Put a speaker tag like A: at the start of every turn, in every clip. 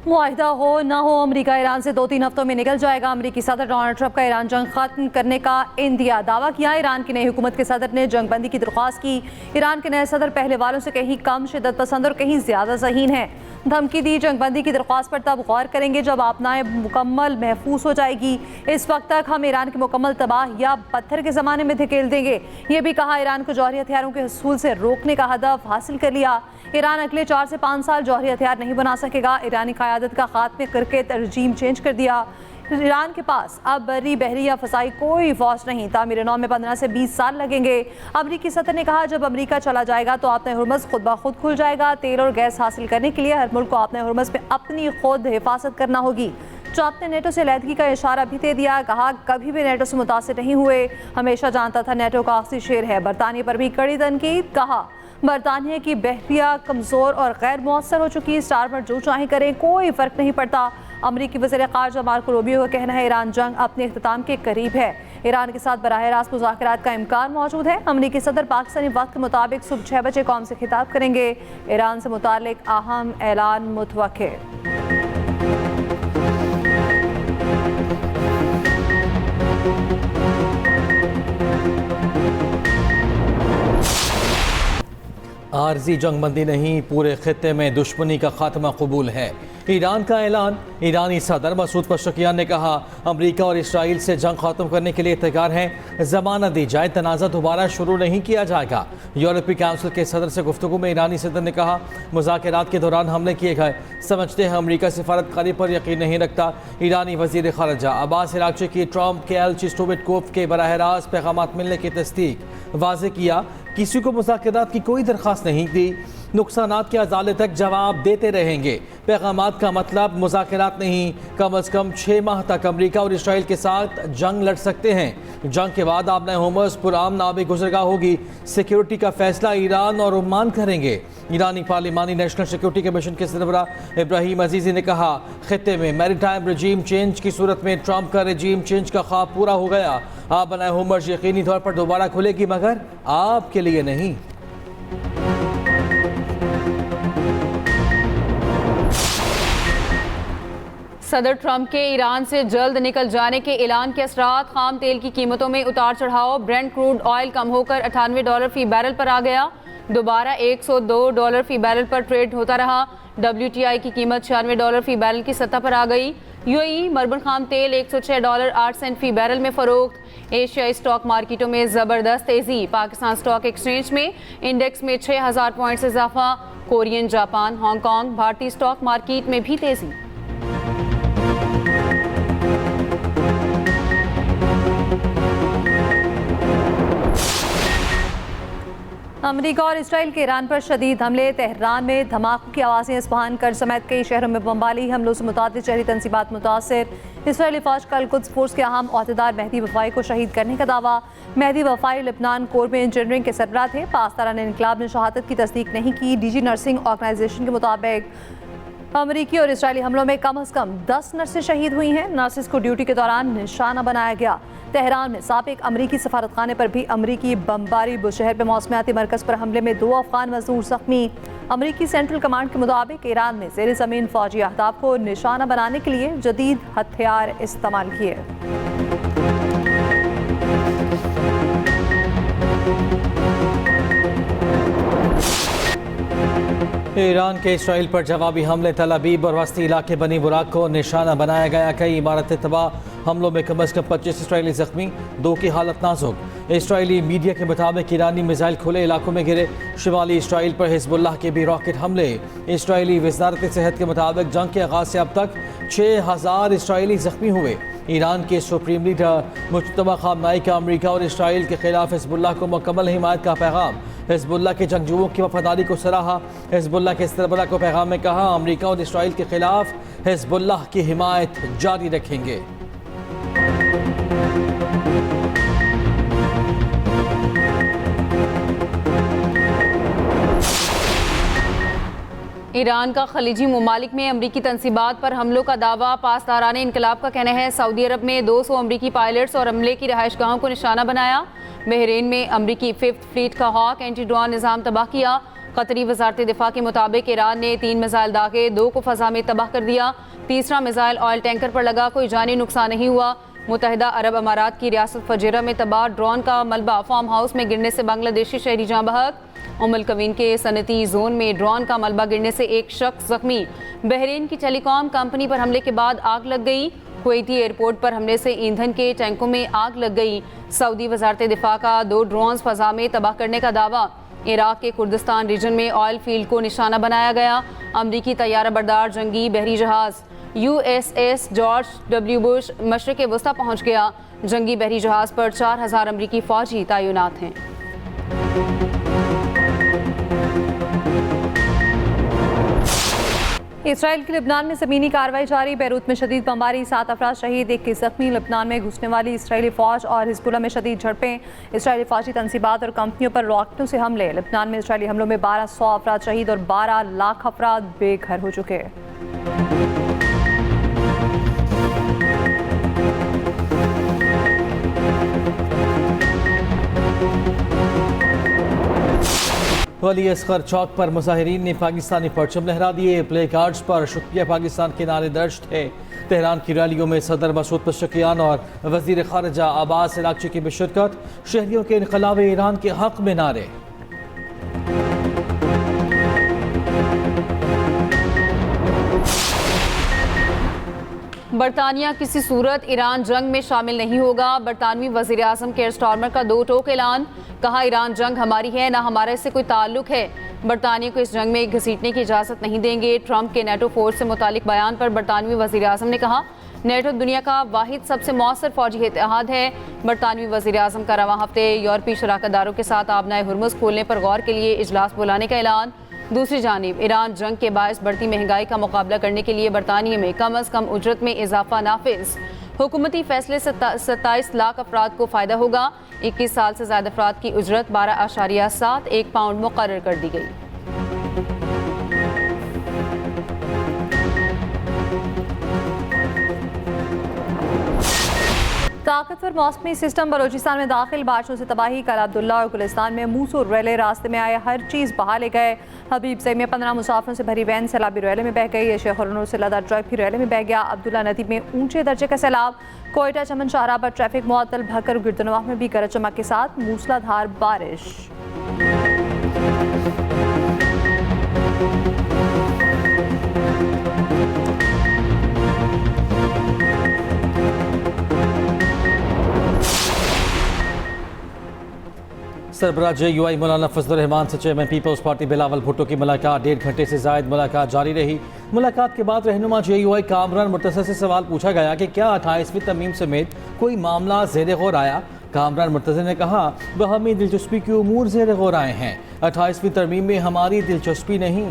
A: मुआहिदा हो न हो, अमरीका ईरान से 2-3 हफ्तों में निकल जाएगा। अमरीकी सदर डोनाल्ड ट्रंप का ईरान जंग खत्म करने का इंदिया दावा किया। ईरान की नई हुकूमत के सदर ने जंग बंदी की दरख्वास्त की। ईरान के नए सदर पहले वालों से कहीं कम शिद्दत पसंद और कहीं ज़्यादा ज़हीन है। धमकी दी, जंग बंदी की दरख्वास्त पर तब गौर करेंगे जब आपनाएं मुकम्मल महफूज हो जाएगी। इस वक्त तक हम ईरान के मुकम्मल तबाह या पत्थर के ज़माने में धकेल देंगे। ये भी कहा, ईरान को जौहरी हथियारों के हसूल से रोकने का हदफ हासिल कर लिया। ईरान अगले 4 से 5 साल जौहरी हथियार नहीं बना सकेगा। ईरानी क़यादत का खात्मे करके रजीम चेंज कर दिया। ईरान के पास अब बर्री, बहरी या फ़साई कोई फौज नहीं। तामीर नौ में 15 से 20 साल लगेंगे। अमरीकी सदर ने कहा, जब अमरीका चला जाएगा तो आपने हुर्मज़ खुद ब खुद खुल जाएगा। तेल और गैस हासिल करने के लिए हर मुल्क को आपने हुर्मज़ में अपनी खुद हिफाजत करना होगी। ट्रंप ने नेटो से लैदगी का इशारा भी दे दिया। कहा, कभी भी नेटो से मुतासिर नहीं हुए, हमेशा जानता था नेटो का आखिरी शेर है। बरतानिया पर भी कड़ी तनकीद। कहा, बरतानिया की बहरिया कमज़ोर और गैर मौसर हो चुकी। स्टारमर जो चाहे करें, कोई फ़र्क नहीं पड़ता। अमरीकी वज़ीर ख़ारजा मार्को रूबियो का कहना है, ईरान जंग अपने इख्तिताम के करीब है। ईरान के साथ बराह रास्त मुज़ाकरात का इम्कान मौजूद है। अमरीकी सदर पाकिस्तानी वक्त के मुताबिक सुबह 6 बजे कौम से खिताब करेंगे। ईरान से मुतालिक अहम ऐलान मुतवक्किल।
B: आर्जी जंगबंदी नहीं, पूरे खित्ते में दुश्मनी का खात्मा कबूल है। ईरान का ऐलान। ईरानी सदर मसूद पशकियान ने कहा, अमरीका और इसराइल से जंग खत्म करने के लिए तैयार हैं। जमानत दी जाए, तनाज़ा दोबारा शुरू नहीं किया जाएगा। यूरोपीय काउंसिल के सदर से गुफ्तगू में ईरानी सदर ने कहा, मुज़ाकरात के दौरान हमले किए गए, समझते हैं अमरीका सिफारतकारी पर यकीन नहीं रखता। ईरानी वज़ीर ख़ारजा अब्बास अराग़ची की ट्रंप के एल-चिस्टोविटकोव के बराह रास्त पैगामात मिलने की तस्दीक। वाज़ेह किया, किसी को मुज़ाकरात की कोई दरख्वास्त नहीं दी। नुकसानात के अदालत तक जवाब देते रहेंगे। पैगामात का मतलब मुज़ाकरात नहीं। कम अज़ कम 6 माह तक अमरीका और इसराइल के साथ जंग लड़ सकते हैं। जंग के बाद आपने होमस पुराम नाबी गुज़रगाह होगी। सिक्योरिटी का फैसला ईरान और ओमान करेंगे। ईरानी पार्लिमानी नेशनल सिक्योरिटी कमीशन के सरबरा इब्राहिम अजीज़ी ने कहा, खित्ते में मैरीटाइम रजीम चेंज की सूरत में ट्रंप का रजीम चेंज का ख्वाब पूरा हो गया। आप बनाए होमस यकीनी तौर पर दोबारा खुलेगी, मगर आपके लिए नहीं।
C: सदर ट्रंप के ईरान से जल्द निकल जाने के ऐलान के असरात। खाम तेल की कीमतों में उतार चढ़ाव। ब्रेंट क्रूड ऑयल कम होकर $98 फी बैरल पर आ गया। दोबारा $102 फी बैरल पर ट्रेड होता रहा। WTI की कीमत $96 फी बैरल की सतह पर आ गई। UAE मरबन खाम तेल $106.08 फी बैरल में फ़रोख्त। एशियाई स्टॉक मार्केटों में ज़बरदस्त तेज़ी। पाकिस्तान स्टॉक एक्सचेंज में इंडेक्स में 6000 पॉइंट से इजाफा। कोरियन, जापान, हांगकांग, भारतीय स्टॉक मार्केट में भी तेज़ी।
A: अमरीका और इसराइल के ईरान पर शदीद हमले। तेहरान में धमाकों की आवाज़ें। इस्फहान, कर समेत कई शहरों में बमबारी। हमलों से मुतादिद शहरी तंसीबात मुतासर। इसराइली फ़ौज का अल-कुद्स फोर्स के अहम अहदेदार मेहदी वफ़ाई को शहीद करने का दावा। मेहदी वफ़ाई लेबनान कोर में इंजीनियरिंग के सरबराह थे। पासदारान इनकलाब ने शहादत की तस्दीक नहीं की। DG नर्सिंग ऑर्गेनाइजेशन के मुताबिक अमरीकी और इसराइली हमलों में कम अज़ कम 10 नर्सें शहीद हुई हैं। नर्सेस को ड्यूटी के दौरान निशाना बनाया गया। तेहरान में साबिक अमरीकी सफारतखाने पर भी अमरीकी बमबारी। बुशहर में मौसमियाती मरकज़ पर हमले में 2 अफ़गान मज़दूर ज़ख्मी। अमरीकी सेंट्रल कमांड के मुताबिक ईरान में ज़ेर ज़मीन फ़ौजी अहदाफ को निशाना बनाने के लिए जदीद हथियार इस्तेमाल किए।
B: ईरान के इसराइल पर जवाबी हमले। तल अबीब और वस्ती इलाके बनी बुराक को निशाना बनाया गया। कई इमारतें तबाह। हमलों में कम अज़ कम 25 इसराइली ज़ख्मी, 2 की हालत नाजुक। इसराइली मीडिया के मुताबिक ईरानी मिसाइल खुले इलाकों में गिरे। शुमाली इसराइल पर हिज़्बुल्लाह के भी रॉकेट हमले। इसराइली वज़ारत सेहत के मुताबिक जंग के आगाज़ से अब तक 6000 इसराइली ज़ख्मी हुए। ईरान के सुप्रीम लीडर मुज्तबा ख़ामनाई का अमरीका और इसराइल के खिलाफ हिज़्बुल्लाह को मुकम्मल हिमायत का पैगाम। हिज़्बुल्लाह के जंगजुओं की वफादारी को सराहा। हिज़्बुल्लाह के सरबराह को पैगाम में कहा, अमरीका और इसराइल के खिलाफ हिज़्बुल्लाह की हिमायत जारी रखेंगे।
C: ईरान का खलीजी ममालिक में अमरीकी तनसीबात पर हमलों का दावा। पासदारान इनकलाब का कहना है, सऊदी अरब में 200 अमरीकी पायलट्स और अमले की रहायशगाहों को निशाना बनाया। बहरीन में अमरीकी 5th फ्लीट का हॉक एंटी ड्रोन निज़ाम तबाह किया। कतरी वजारत दिफा के मुताबिक ईरान ने 3 मिसाइल दागे, 2 को फ़ज़ा में तबाह कर दिया। तीसरा मिसाइल ऑयल टैंकर पर लगा, कोई जानी नुकसान नहीं हुआ। मुत्तहिदा अरब अमारात की रियासत फजीरा में तबाह ड्रोन का मलबा, फार्म हाउस में गिरने से बांग्लादेशी शहरी जाँ बहक। उमुल कवीन के सनती जोन में ड्रोन का मलबा गिरने से एक शख्स जख्मी। बहरीन की टेलीकॉम कंपनी पर हमले के बाद आग लग गई। कुवैती एयरपोर्ट पर हमले से ईंधन के टैंकों में आग लग गई। सऊदी वजारत दिफा का 2 ड्रोन फ़ज़ा में तबाह करने का दावा। इराक के कुर्दिस्तान रीजन में ऑयल फील्ड को निशाना बनाया गया। अमरीकी तैयारा बरदार जंगी बहरी जहाज़ USS जॉर्ज W. बुश मशरिक़ वस्ता पहुँच गया। जंगी बहरी जहाज़ पर 4000 अमरीकी फ़ौजी तैनात हैं।
A: इसराइल की लेबनान में ज़मीनी कार्रवाई जारी। बैरूत में शदीद बमबारी, 7 अफराद शहीद, 21 ज़ख्मी। लेबनान में घुसने वाली इसराइली फ़ौज और हिज़्बुल्लाह में शदीद झड़पें। इसराइली फ़ौजी तनसीबात और कंपनियों पर रॉकेटों से हमले। लेबनान में इसराइली हमलों में 1200 अफराद शहीद और 12 लाख अफराद बेघर हो चुके।
B: वली असगर चौक पर मुजाहिरीन ने पाकिस्तानी परचम लहरा दिए। प्ले कार्ड्स पर शुक्रिया पाकिस्तान के नारे दर्ज थे। तेहरान की रैलियों में सदर मसूद पशकियान और वजीर खारजा अब्बास अरागची की भी शिरकत। शहरियों के इनकलाब ईरान के हक में नारे।
C: बरतानिया किसी सूरत ईरान जंग में शामिल नहीं होगा। बरतानवी वज़ीर आज़म केयर स्टारमर का 2 टोक ऐलान। कहा, ईरान जंग हमारी है, ना हमारा इससे कोई ताल्लुक है। बरतानिया को इस जंग में घसीटने की इजाज़त नहीं देंगे। ट्रंप के नेटो फोर्स से मुतालिक बयान पर बरतानवी वज़ीर आज़म ने कहा, नेटो दुनिया का वाहिद सबसे मौसर फौजी इत्तेहाद है। बरतानवी वज़ीर आज़म का रवां हफ्ते यूरोपीय शराकतदारों के साथ आबनाए हुर्मुज़ खोलने पर गौर के लिए इजलास बुलाने का ऐलान। दूसरी जानिब ईरान जंग के बायस बढ़ती महंगाई का मुकाबला करने के लिए बरतानिया में कम अज़ कम उजरत में इजाफा नाफिज। हुकूमती फैसले से 27 लाख अफराद को फ़ायदा होगा। 21 साल से ज़्यादा अफराद की उजरत 12.71 पाउंड मुकर्रर कर दी गई।
A: ताकतवर मौसमी सिस्टम बलोचिस्तान में दाखिल, बारिशों से तबाही। कल अब्दुल्ला और गुलिस्तान में मूसू रेले रास्ते में आए, हर चीज़ बहा ले गए। हबीब सई में 15 मुसाफिरों से भरी वैन सैलाबी रेले में बह गई। शेख और से लदा ट्रक भी रेले में बह गया। अब्दुल्ला नदी में ऊंचे दर्जे का सैलाब। कोयटा चमन शाहरा पर ट्रैफिक मुअत्तल। भक्कर गिरदनवाह में भी गरज चमक के साथ मूसलाधार बारिश।
B: सरबराह JUI मौलाना फजलुर रहमान से chairman people's party Bilawal Bhutto की मुलाकात। 1.5 घंटे से ज़ायद मुलाकात जारी रही। मुलाकात के बाद रहनुमा JUI कामरान मुर्तज़ा से सवाल पूछा गया कि क्या 28वीं तरमीम समेत कोई मामला ज़ेर गौर आया। कामरान मुर्तज़ा ने कहा, वह हमें दिलचस्पी के उमूर ज़ेर गौर आए हैं, 28वीं तरमीम में हमारी दिलचस्पी नहीं।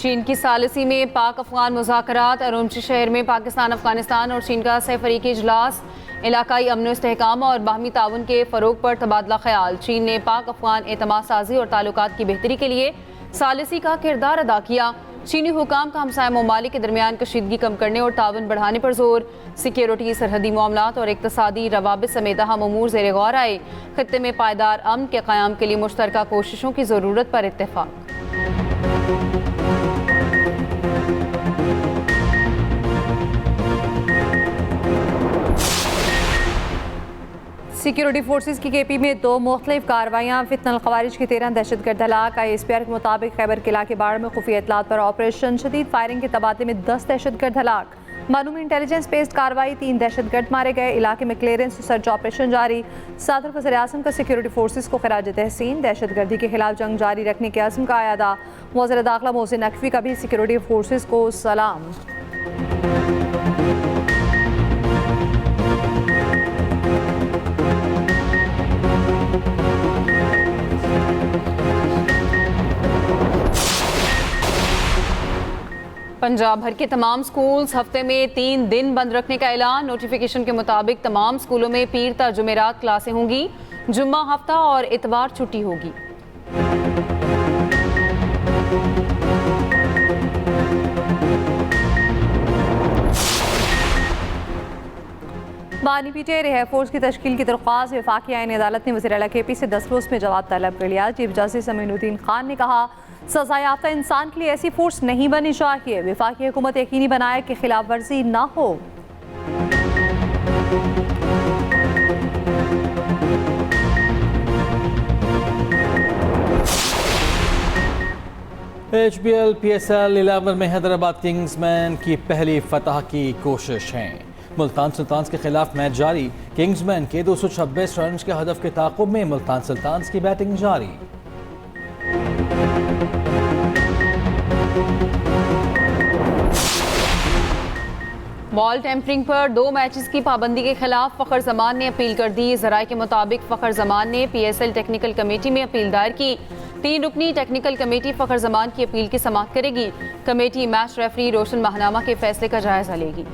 C: चीन की सालिसी में पाक अफगान मुज़ाकरात। अरुमची शहर में पाकिस्तान, अफगानिस्तान और चीन का सहफरीकी इजलास। इलाकाई अमन इस्तेहकाम और बाहमी ताउन के फ़रोग पर तबादला ख्याल। चीन ने पाक अफगान एतमाद साजी और ताल्लुकात की बेहतरी के लिए सालिसी का किरदार अदा किया। चीनी हुकाम का हमसाया ममालिक के दरमियान कशीदगी कम करने और ताउन बढ़ाने पर जोर। सिक्योरिटी, सरहदी मामलात और इक़्तिसादी रवाबित समेत अहम उमूर ज़ेर गौर आए। खत्ते में पायदार अमन के क़याम के लिए मुश्तरका कोशिशों की ज़रूरत पर इत्तेफाक।
A: सिक्योरिटी फोर्सेस की KP में 2 मुख्तलिफ कार्रवाइयाँ। फितनल खवारिज के 13 दहशतगर्द हलाक। ISPR के मुताबिक खैबर किला के बाढ़ में खुफिया इतलात पर ऑपरेशन। शदीद फायरिंग के तबादले में 10 दहशतगर्द हलाक। मालूम इंटेलिजेंस बेस्ड कार्रवाई, 3 दहशतगर्द मारे गए। इलाके में क्लियरेंस सर्च ऑपरेशन जारी। सदर वज़ीर आज़म का सिक्योरिटी फोर्सेस को खिराज तहसीन। दहशतगर्दी के खिलाफ जंग जारी रखने के अज़्म का आयादा। वज़ीर दाखिला मोहसिन नकवी का भी सिक्योरिटी फोर्सेस को सलाम।
C: पंजाब भर के तमाम स्कूल्स हफ्ते में 3 दिन बंद रखने का ऐलान। नोटिफिकेशन के मुताबिक तमाम स्कूलों में पीर ता जुमेरात क्लासें होंगी। जुम्मा हफ्ता और इतवार छुट्टी होगी।
A: बानी पीटीआई रिहा फोर्स की तश्कील की दरख्वास्त वफाकी आईन अदालत ने वज़ीर आला KP से 10 रोज़ में जवाब तलब कर लिया। चीफ जस्टिस अमीनुद्दीन खान ने कहा, सजा याफ्ता इंसान के लिए ऐसी फोर्स नहीं बननी चाहिए। वफाकी हुकूमत यकीनी बनाए कि खिलाफ वर्जी ना हो।
B: HBL PSL 11 में हैदराबाद किंग्समैन की पहली फतह की कोशिश है। मुल्तान सुल्तान्स के खिलाफ मैच जारी। किंग्समैन के 226 रन के हदफ के ताक़ुब में मुल्तान सुल्तान्स की बैटिंग जारी।
C: बॉल टेम्परिंग पर 2 मैचेस की पाबंदी के खिलाफ फ़खर जमान ने अपील कर दी। ज़राए के मुताबिक फ़खर जमान ने PSL टेक्निकल कमेटी में अपील दायर की। 3 रुकनी टेक्निकल कमेटी फ़खर जमान की अपील की समाअत करेगी। कमेटी मैच रेफरी रोशन महनामा के फैसले का जायजा लेगी।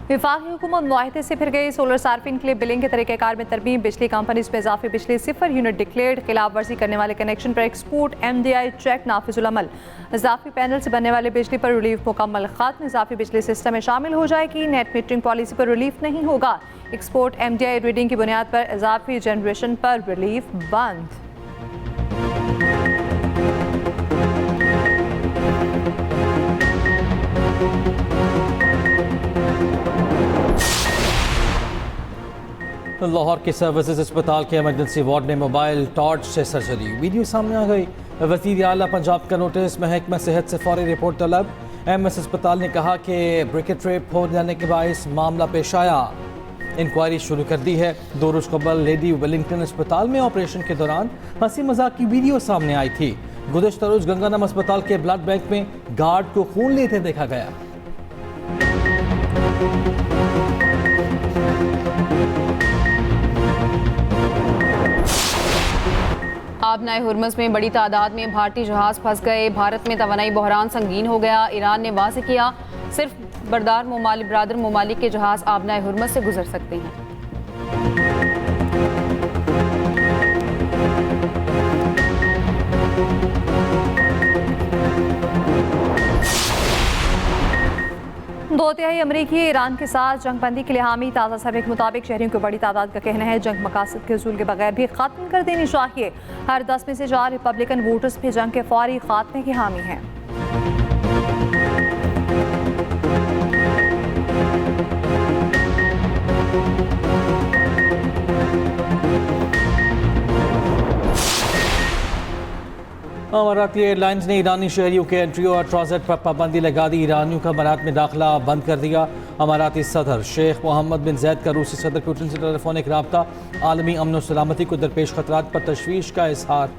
A: वफाकी हुकूमत मुआहदे से फिर गई। सोलर सार्फिन के लिए बिलिंग के तरीक़ेकार में तरमीम। बिजली कंपनीज में इजाफी बिजली 0 यूनिट डिक्लेयर्ड। खिलाफ वर्जी करने वाले कनेक्शन पर एक्सपोर्ट MDI चेक नाफिजुल अमल। इजाफी पैनल से बनने वाले बिजली पर रिलीफ मुकम्मल खत्म। इजाफी बिजली सिस्टम में शामिल हो जाएगी। नेट मीटरिंग पॉलिसी पर रिलीफ नहीं होगा। एक्सपोर्ट MDI रीडिंग की बुनियाद पर इजाफी जनरेशन पर रिलीफ बंद।
B: लाहौर के सर्विसेज अस्पताल के इमरजेंसी वार्ड में मोबाइल टॉर्च से सर्जरी। वीडियो सामने आ गई। वज़ीर आला पंजाब का नोटिस। महकमा सेहत से फौरी रिपोर्ट तलब। MS अस्पताल ने कहा कि ब्रिकेट रेप हो जाने के बायस मामला पेश आया। इंक्वायरी शुरू कर दी है। 2 रोज़ कबल लेडी वेलिंगटन अस्पताल में ऑपरेशन के दौरान हंसी मजाक की वीडियो सामने आई थी। गुज़श्ता रोज़ गंगानम अस्पताल के ब्लड बैंक में गार्ड को खून लेते देखा गया।
C: आबनाए हुर्मस में बड़ी तादाद में भारतीय जहाज फंस गए। भारत में तवानाई बहरान संगीन हो गया। ईरान ने वाज़ेह किया, सिर्फ बरदार ममालिक के जहाज आबनाए हुर्मस से गुजर सकते हैं।
A: दो तिहाई अमरीकी ईरान के साथ जंगबंदी के लिए हामी। ताज़ा सर्वे के मुताबिक शहरियों की बड़ी तादाद का कहना है जंग मकासद के उसूल के बगैर भी ख़त्म कर देनी चाहिए। हर 10 में से 4 रिपब्लिकन वोटर्स भी जंग के फौरी खात्मे के हामी हैं।
B: अमाराती एयरलाइंस ने ईरानी शहरियों के एंट्री और ट्रांजिट पर पाबंदी लगा दी। ईरानियों का अमारात में दाखिला बंद कर दिया। अमाराती सदर शेख मोहम्मद बिन जैद का रूसी सदर पुतिन से टेलीफोनिक रब्ता। आलमी अमन और सलामती को दरपेश खतरात पर तशवीश का इजहार।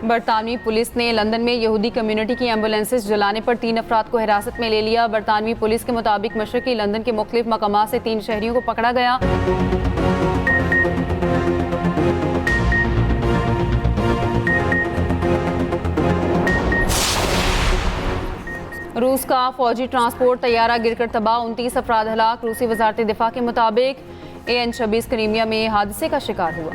C: बरतानवी पुलिस ने लंदन में यहूदी कम्युनिटी की एम्बुलेंसेस जलाने पर 3 अफराद को हिरासत में ले लिया। बरतानवी पुलिस के मुताबिक मशरकी लंदन के मुख्तलिफ मकामात से 3 शहरियों को पकड़ा गया। रूस का फौजी ट्रांसपोर्ट तैयारा गिरकर तबाह, 29 अफराद हलाक। रूसी वजारत दिफा के मुताबिक AN-26 क्रीमिया में हादसे का शिकार हुआ।